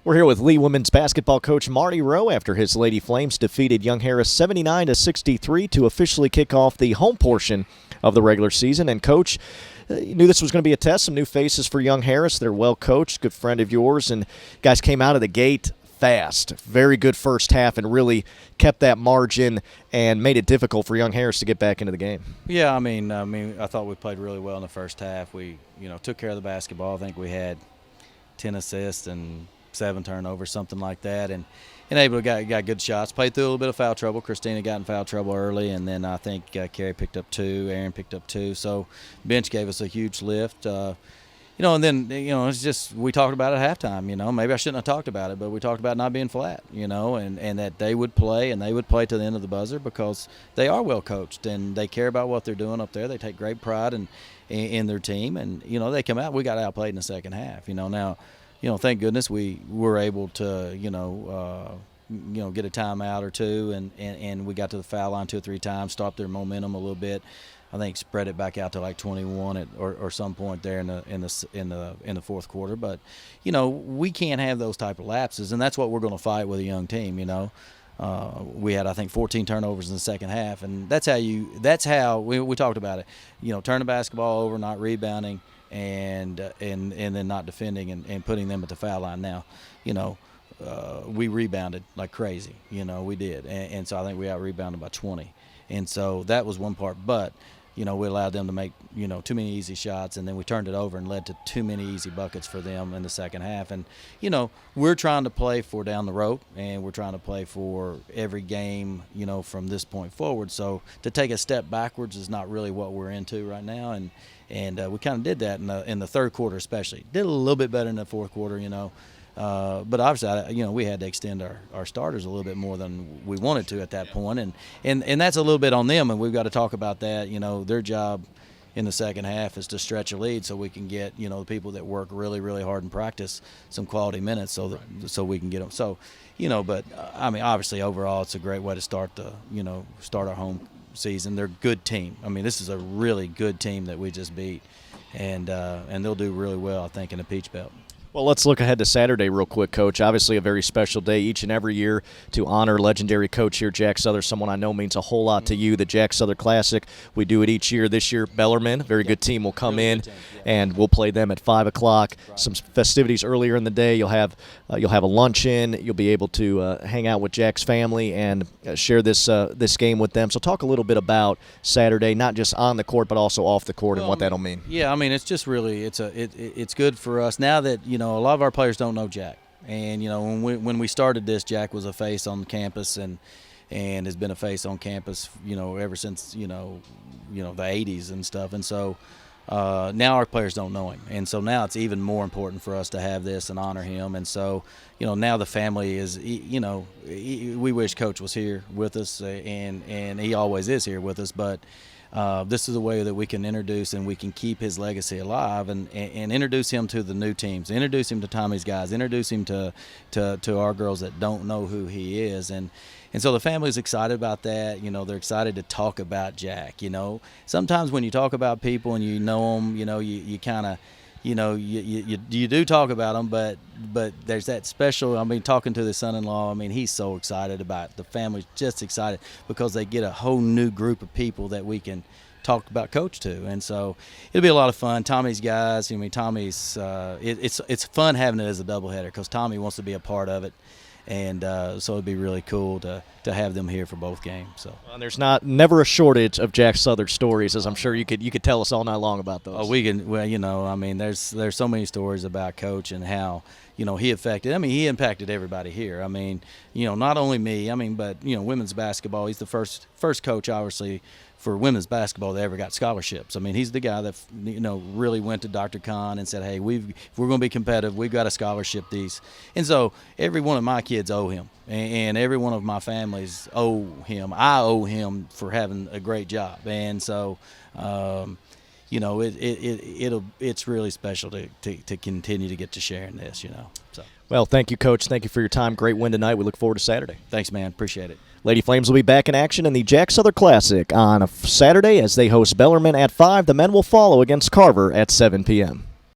We're here with Lee women's basketball coach Marty Rowe after his Lady Flames defeated Young Harris 79-63 to officially kick off the home portion of the regular season. And, Coach, you knew this was going to be a test, some new faces for Young Harris. They're well coached, good friend of yours, and guys came out of the gate fast. Very good first half and really kept that margin and made it difficult for Young Harris to get back into the game. Yeah, I thought we played really well in the first half. We, took care of the basketball. I think we had 10 assists and 7 turnovers, something like that, and able to got good shots. Played through a little bit of foul trouble. Christina got in foul trouble early, and then I think Carrie picked up 2, Aaron picked up 2. So bench gave us a huge lift. And then it's just we talked about it at halftime. Maybe I shouldn't have talked about it, but we talked about not being flat. And that they would play and they would play to the end of the buzzer because they are well coached and they care about what they're doing up there. They take great pride in their team, and they come out. We got outplayed in the second half. Now. Thank goodness we were able to, get a timeout or two, and we got to the foul line 2 or 3 times, stopped their momentum a little bit. I think spread it back out to like 21 or some point there in the fourth quarter. But we can't have those type of lapses, and that's what we're going to fight with a young team. We had, I think, 14 turnovers in the second half, and that's how we talked about it. Turn the basketball over, not rebounding. And then not defending and putting them at the foul line. Now, we rebounded like crazy. We did, and so I think we out-rebounded by 20. And so that was one part. But, we allowed them to make, too many easy shots, and then we turned it over and led to too many easy buckets for them in the second half. And, we're trying to play for down the road, and we're trying to play for every game, from this point forward. So to take a step backwards is not really what we're into right now. And we kind of did that in the third quarter especially. Did a little bit better in the fourth quarter, but obviously, we had to extend our starters a little bit more than we wanted to at that point. And that's a little bit on them, and we've got to talk about that. Their job in the second half is to stretch a lead so we can get, the people that work really, really hard in practice some quality minutes so we can get them. So, but, obviously, overall, it's a great way to start our home season. They're a good team. This is a really good team that we just beat, and they'll do really well, I think, in the Peach Belt. Well, let's look ahead to Saturday real quick, Coach. Obviously a very special day each and every year to honor legendary coach here, Jack Souther, someone I know means a whole lot to you, the Jack Souther Classic. We do it each year. This year, Bellarmine, a very good team, will come in, and we'll play them at 5 o'clock. Some festivities earlier in the day. You'll have a luncheon. You'll be able to hang out with Jack's family and share this game with them. So talk a little bit about Saturday, not just on the court but also off the court, and what that'll mean. Yeah, it's just really it's good for us now that a lot of our players don't know Jack, and when we started this, Jack was a face on campus and has been a face on campus ever since the 80s and stuff, and so now our players don't know him, and so now it's even more important for us to have this and honor him. And so now the family is we wish Coach was here with us, and he always is here with us, but this is a way that we can introduce and we can keep his legacy alive and introduce him to the new teams, introduce him to Tommy's guys, introduce him to our girls that don't know who he is. And so the family's excited about that. They're excited to talk about Jack. Sometimes when you talk about people and you know them, you kind of, you do talk about them, but there's that special. Talking to the son-in-law, he's so excited about it. The family's just excited because they get a whole new group of people that we can talk about Coach to, and so it'll be a lot of fun. Tommy's guys, Tommy's. It's fun having it as a doubleheader because Tommy wants to be a part of it. And so it'd be really cool to have them here for both games. So there's never a shortage of Jack Souther stories, as I'm sure you could tell us all night long about those. Oh, we can. Well, there's so many stories about Coach and how he affected. He impacted everybody here. Not only me. But women's basketball. He's the first coach, obviously, for women's basketball that ever got scholarships. He's the guy that really went to Dr. Khan and said, hey, if we're going to be competitive, we've got to scholarship these. And so every one of my kids owe him, and every one of my families owe him. I owe him for having a great job, and so it's really special to continue to get to share in this. So. Well, thank you, Coach. Thank you for your time. Great win tonight. We look forward to Saturday. Thanks, man. Appreciate it. Lady Flames will be back in action in the Jack Souther Classic on a Saturday as they host Bellarmine at 5. The men will follow against Carver at 7 p.m.